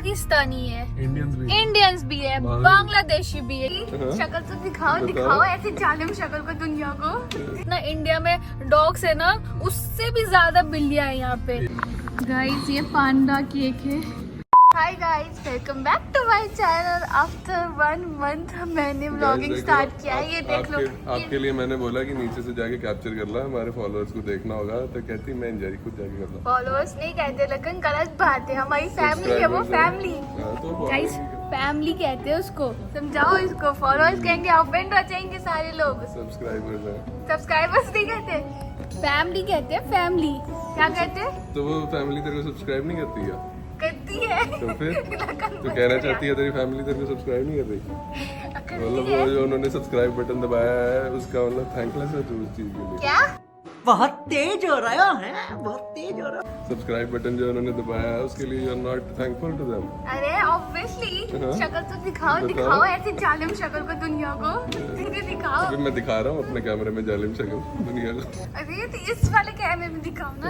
पाकिस्तानी है, इंडियंस भी है, बांग्लादेशी भी है। शक्ल तो दिखाओ ऐसे जालिम शक्ल को दुनिया को। ना इंडिया में डॉग्स है ना, उससे भी ज्यादा बिल्लियां है यहाँ पे। गाइस ये पांडा केक है। Hi guys, welcome back to my channel. After 1 month मैंने व्लॉगिंग स्टार्ट किया है। ये देख लो, आपके लिए मैंने बोला कि नीचे से जाके कैप्चर कर ला, हमारे फॉलोअर्स को देखना होगा। तो कहती मैं जारी खुद जाके कर ला। फॉलोअर्स नहीं कहते, लेकिन गलत बात है। हमारी फैमिली है वो, फैमिली गाइस, फैमिली कहते हैं उसको। समझाओ इसको। फॉलोअर्स कहेंगे, ऑफेंड हो जाएंगे सारे लोग। सब्सक्राइबर्स नहीं कहते, फैमिली कहते हैं। फैमिली क्या कहते हैं? तो वो फैमिली तेरे को सब्सक्राइब नहीं करती है? करती है। तो फिर तो कहना चाहती है तेरी फैमिली तेरे को सब्सक्राइब नहीं कर रही? मतलब वो जो उन्होंने सब्सक्राइब बटन दबाया है उसका मतलब थैंकलेस है तू उस चीज के लिए। क्या? बहुत तेज हो रहा है, बहुत तेज हो रहा है। सब्सक्राइब बटन जो उन्होंने दबाया है उसके लिए you are not thankful to them. अरे ऑब्वियसली, शक्ल तो दिखाओ ऐसे जालिम शक्ल को दुनिया को। दिखाओ। अभी मैं दिखा रहा हूँ अपने कैमरे में जालिम शक्ल दुनिया को। अरे तो इस वाले कैमरे में दिखाओ ना।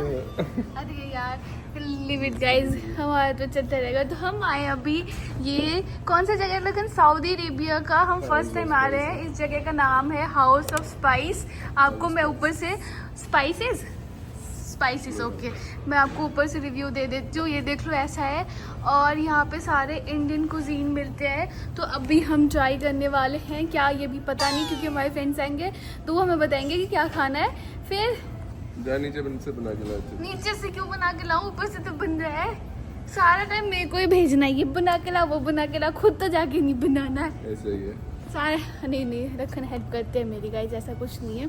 अरे यार लिव इट गाइस, हमारा तो चलता रहेगा। तो हम आए अभी, ये कौन सा जगह, लेकिन सऊदी अरेबिया का हम फर्स्ट टाइम आ रहे हैं। इस जगह का नाम है हाउस ऑफ स्पाइस। आपको मैं ऊपर से स्पाइसेस ओके, मैं आपको ऊपर से रिव्यू दे देती हूँ। ये देख लो ऐसा है, और यहाँ पे सारे इंडियन कुजीन मिलते हैं। तो अभी हम ट्राई करने वाले हैं, क्या ये भी पता नहीं, क्योंकि हमारे फ्रेंड्स आएंगे तो वो हमें बताएंगे कि क्या खाना है। फिर नीचे से बना के ला। नीचे से क्यों बना के लाऊं, ऊपर से तो बन रहा है। सारा टाइम मेरे को ही भेजना है, ये बना के ला वो बना के ला, खुद तो जाके नहीं बनाना है। ऐसा ही है सारा। नहीं रखन हेल्प करते हैं मेरी गाइस, ऐसा कुछ नहीं है।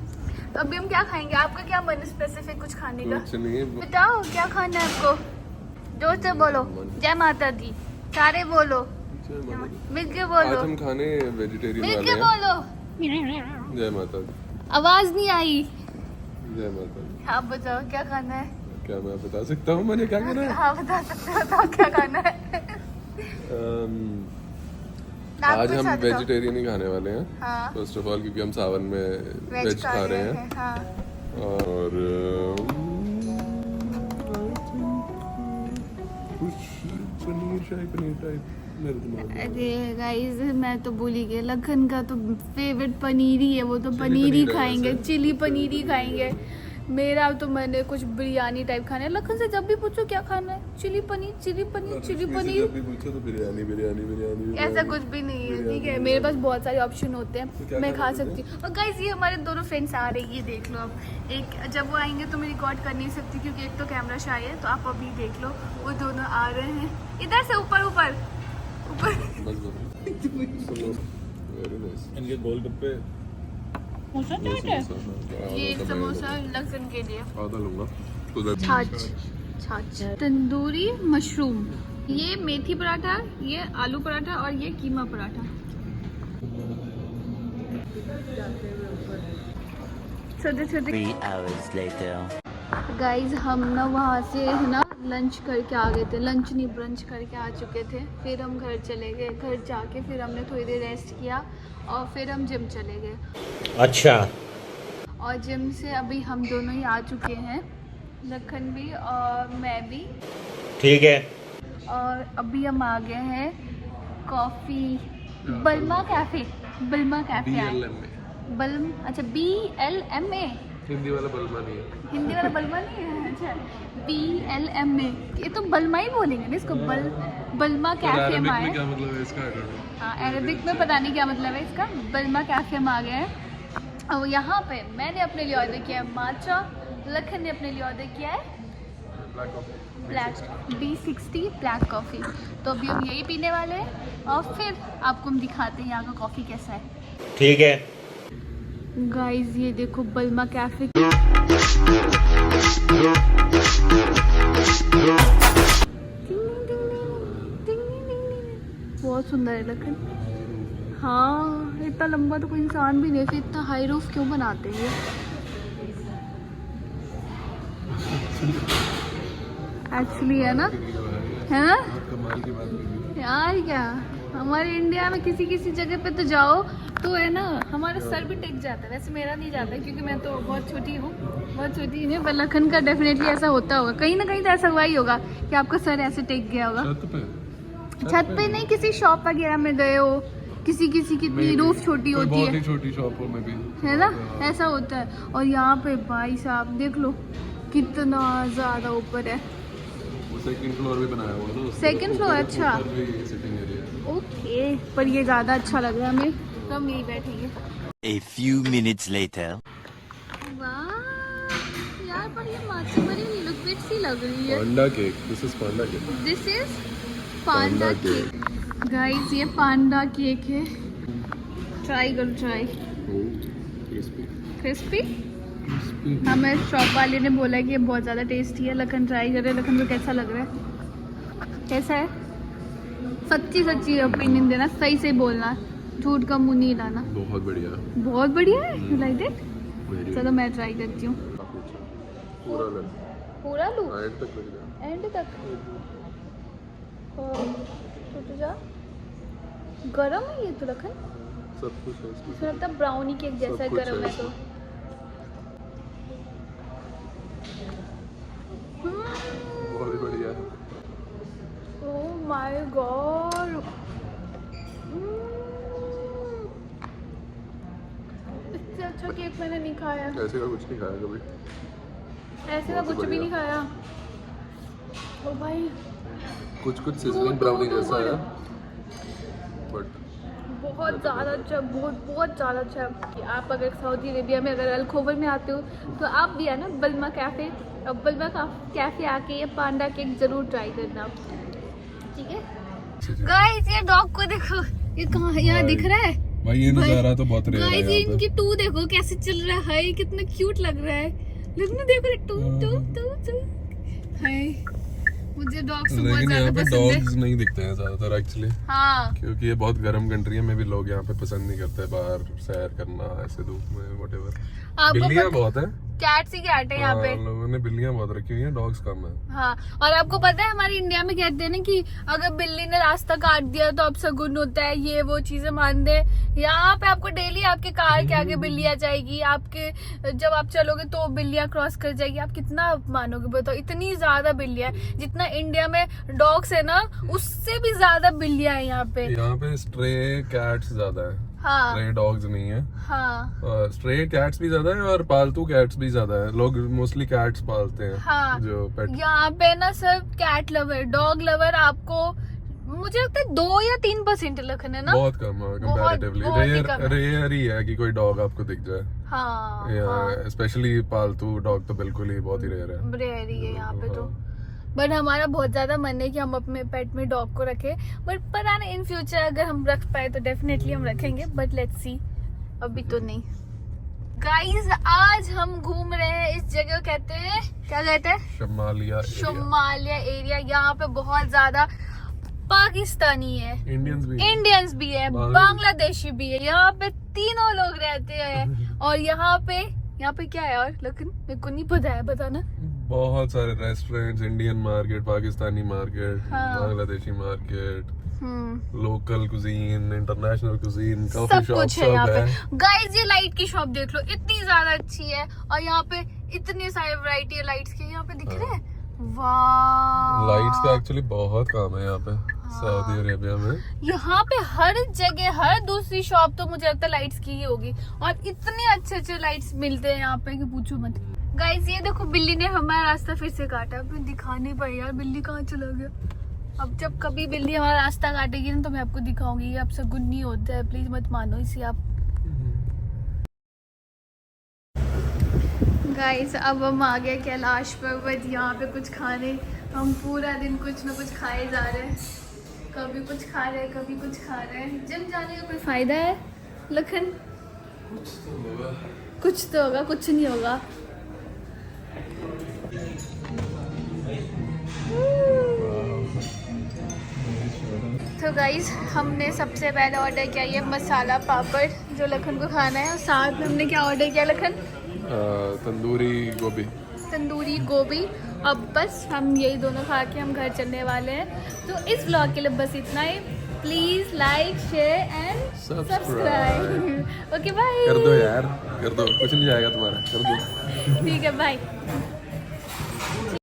तो अभी हम क्या खाएंगे? आपका क्या मन है स्पेसिफिक कुछ खाने का? कुछ नहीं, बताओ क्या खाना है आपको। जोर से बोलो, जय माता दी, सारे बोलो, मिलके बोलो। आज हम खाने वेजिटेरियन वाले मिलके हैं। बोलो, जय माता दी। आवाज नहीं आई। जय माता दी। आप बताओ क्या खाना है? क्या मैं बता सकता हूँ मुझे क्या करना है? हाँ बता सकते हो, बताओ क्या खाना है। आज हम वेजिटेरियन ही खाने वाले हैं। हाँ। फर्स्ट ऑफ ऑल क्योंकि हम सावन में वेज खा रहे हैं। हाँ। और कुछ पनीर टाइप। अरे गाइस मैं तो भूल ही गया, लखन का तो फेवरेट पनीर ही है। वो तो पनीर ही खाएंगे, चिली पनीर ही खाएंगे। मेरा तो मैंने कुछ बिरयानी टाइप खाना है। लखन से जब भी पूछो क्या खाना है, चिली पनीर। जब भी पूछो तो बिरयानी। ऐसा कुछ भी नहीं है, ठीक है। मेरे पास बहुत सारे ऑप्शन होते हैं, मैं खा सकती हूँ। और गाइस ये हमारे दोनों फ्रेंड्स आ रही है, देख लो। अब एक जब वो आएंगे तो मैं रिकॉर्ड कर नहीं सकती, क्योंकि एक तो कैमरा शाय है। तो आप अभी देख लो, वो दोनों आ रहे हैं इधर से, ऊपर इनके गोलगप्पे ये एक समोसा लखन के लिए। आधा लूंगा। छाछ, तंदूरी मशरूम, ये मेथी पराठा, ये आलू पराठा, और ये कीमा पराठा। छोटे गाइज हम ना वहाँ से है ना लंच करके आ गए थे। लंच नहीं, ब्रंच करके आ चुके थे। फिर हम घर चले गए। घर जाके फिर हमने थोड़ी देर रेस्ट किया और फिर हम जिम चले गए। अच्छा। और जिम से अभी हम दोनों ही आ चुके हैं, लखन भी और मैं भी। ठीक है। और अभी हम आ गए हैं कॉफ़ी बल्मा कैफ़े आए। अच्छा BLMA, हिंदी वाला बल्मा नहीं है। हिंदी वाला बल्मा नहीं है। अच्छा BLMA, ये तो बल्मा ही बोलेंगे ना इसको। बल्मा कैफे में आए। क्या मतलब है इसका? हाँ अरबिक में पता नहीं क्या मतलब है इसका। बल्मा कैफे में आ गए हैं। और यहाँ पे मैंने अपने लिए ऑर्डर किया है माचा, लखन ने अपने लिए ऑर्डर किया है ब्लैक B60 ब्लैक कॉफ़ी। तो अभी हम यही पीने वाले हैं और फिर आपको हम दिखाते हैं यहाँ का कॉफ़ी कैसा है। ठीक है गाइस ये देखो बल्मा कैफे। बहुत सुंदर है लखन। हाँ इतना लंबा तो कोई इंसान भी नहीं, फिर इतना हाई रूफ क्यों बनाते हैं? एक्चुअली है ना, है ना यार। क्या हमारे इंडिया में किसी किसी जगह पे तो जाओ तो है ना, हमारा सर भी टेक जाता है। वैसे मेरा नहीं जाता क्योंकि मैं तो बहुत छोटी हूँ, बहुत छोटी नहीं। पर लखन का डेफिनेटली ऐसा होता होगा, कहीं ना कहीं तो ऐसा हुआ ही होगा कि आपका सर ऐसे टेक गया होगा। छत पे नहीं, किसी शॉप वगैरह में गए हो, किसी किसी की इतनी रूफ छोटी होती बहुत है, ही छोटी शॉपों में भी है ना, ऐसा होता है। और यहाँ पे भाई साहब देख लो कितना ज्यादा ऊपर है। सेकंड फ्लोर भी बनाया हुआ है ना, सेकंड फ्लोर, अच्छा सिटिंग एरिया। ओके, पर ये ज्यादा अच्छा लग रहा है हमें, तो हम यहीं बैठेंगे। A few minutes later. वाह यार, पर ये माची बड़ी लिक्विड सी लग रही है। Panda cake, this is panda cake. This is panda cake guys, ये पांडा केक है। ट्राई करो, ट्राई। क्रिस्पी। हमें शॉप वाले ने बोला कि ये बहुत ज़्यादा टेस्टी है। लखन ट्राई करे, लखन को कैसा लग रहा है, कैसा है? सच्ची सच्ची ओपिनियन देना, सही से बोलना, झूठ का मुंह नहीं लाना। बहुत बढ़िया, बहुत बढ़िया है, यू लाइक इट? चलो मैं ट्राई करती हूँ। पूरा ले, पूरा लूँ? एंड तक लग जाए, एंड तक। तो जा, गरम है ये तो लखन, सब कुछ है इसमें। इसमें लगता है ब्राउनी केक जैसा है, सब कुछ गरम है है तो। बहुत ही बढ़िया है। ओह माय गॉड, इससे अच्छा केक मैंने नहीं खाया। ऐसे का कुछ नहीं खाया कभी, ऐसे का बहुत कुछ भी बढ़िया। नहीं खाया। ओ भाई, कुछ कुछ सिजलिंग ब्राउनी जैसा है, बट बहुत ज़्यादा अच्छा, बहुत बहुत ज़्यादा अच्छा। कि आप अगर सऊदी अरेबिया में अगर अलखोबर में आते हो तो आप भी है ना बल्मा कैफ़े, अब बल्मा कैफ़े आके ये पांडा केक ज़रूर ट्राई करना, ठीक है? गाइस ये डॉग को देखो, ये कहाँ, यहाँ दिख रहा है भाई, ये नज़ारा तो बहुत रेयर है गाइस। यहाँ इनकी टू देखो कैसे चल रहा है, कितना क्यूट लग रहा है। लगना देखो, टू टू टू टू है। मुझे डॉग्स बहुत लेकिन ज़्यादा यहाँ पे पसंद है। डॉग्स नहीं दिखते हैं ज्यादातर एक्चुअली, हाँ, क्योंकि ये बहुत गर्म कंट्री है, में भी लोग यहाँ पे पसंद नहीं करते बाहर सैर करना ऐसे धूप में, व्हाटएवर। आपको बिल्लियाँ बहुत है, कैट्स ही कैट है यहाँ पे। हाँ, लोगों ने बिल्लियाँ बहुत रखी हुई हैं, डॉग्स कम है। हाँ, और आपको पता है हमारे इंडिया में कहते हैं ना कि अगर बिल्ली ने रास्ता काट दिया तो अब शगुन होता है, ये वो चीजें मान दे। यहाँ पे आपको डेली आपके कार के आगे बिल्ली आ जाएगी, आपके जब आप चलोगे तो बिल्लियाँ क्रॉस कर जाएगी। आप कितना मानोगे बताओ, इतनी ज्यादा बिल्लियाँ, जितना इंडिया में डॉग्स है ना उससे भी ज्यादा बिल्लियाँ है यहाँ पे। यहाँ पे स्ट्रे कैट्स ज्यादा है, हाँ स्ट्रे डॉग्स नहीं है। हाँ स्ट्रे कैट्स भी ज्यादा है और पालतू कैट्स भी ज्यादा है, लोग मोस्टली कैट्स पालते हैं। हाँ, जो पेट, यहाँ पे ना सब कैट लवर, डॉग लवर आपको मुझे लगता है 2 या 3% लखन है ना। बहुत कम है कंपैरेटिवली, बहुत ही कम है। रेयर ही है कि कोई डॉग आपको दिख जाए। हाँ, यहाँ स्पेशली पालतू डॉग तो बिल्कुल ही बहुत ही रेयर है। रेयर ही है यहाँ पे तो। बट हमारा बहुत ज्यादा मन है कि हम अपने पेट में डॉग को रखें, बट पता नहीं इन फ्यूचर अगर हम रख पाए तो डेफिनेटली हम रखेंगे, बट लेट्स सी, अभी तो नहीं। गाइस आज हम घूम रहे हैं इस जगह, कहते हैं क्या कहते हैं, शमालिया एरिया। यहाँ पे बहुत ज्यादा पाकिस्तानी है, इंडियंस भी है, बांग्लादेशी भी है, यहाँ पे तीनों लोग रहते हैं। और यहाँ पे क्या है और लेकिन मेरे को नहीं पता है, बताना। बहुत सारे restaurants, Indian market, Pakistani market, हाँ। Bangladeshi market, local cuisine, international cuisine, सब कॉफी शॉप कुछ है यहाँ सब है। पे। गाइस ये लाइट की शॉप देख लो, इतनी ज्यादा अच्छी है, और यहाँ पे इतने सारे वैरायटी है लाइट्स के, यहाँ पे दिख रहे हैं। वाह, लाइट्स का एक्चुअली बहुत काम है यहाँ पे सऊदी अरेबिया में। यहाँ पे हर जगह, हर दूसरी शॉप तो मुझे लगता है लाइट्स की ही होगी, और इतने अच्छे अच्छे लाइट्स मिलते हैं यहाँ पे कि पूछो मत। गाइस ये देखो, बिल्ली ने हमारा रास्ता फिर से काटा। अब मैं दिखा नहीं पाई यार, बिल्ली कहाँ चला गया। अब जब कभी बिल्ली हमारा रास्ता काटेगी ना तो मैं आपको दिखाऊंगी। ये अब शगुन नहीं होता है, प्लीज मत मानो इसे आप। गाइस अब हम आ गए कैलाश पर्वत, यहाँ पे कुछ खाने। हम पूरा दिन कुछ ना कुछ खाए जा रहे हैं, कभी कुछ खा रहे हैं, कभी कुछ खा रहे हैं। जिम जाने का कोई फायदा है लखन? कुछ तो होगा, कुछ नहीं होगा। तो गाइस हमने सबसे पहले ऑर्डर किया ये मसाला पापड़ जो लखन को खाना है, और साथ में हमने क्या ऑर्डर किया लखन? तंदूरी गोभी। तंदूरी गोभी। अब बस हम यही दोनों खा के हम घर चलने वाले हैं। तो इस व्लॉग के लिए बस इतना ही। Please like, share and subscribe. Okay bye. कर दो यार, कर दो, कुछ नहीं जाएगा तुम्हारा, कर दो। ठीक है, बाय।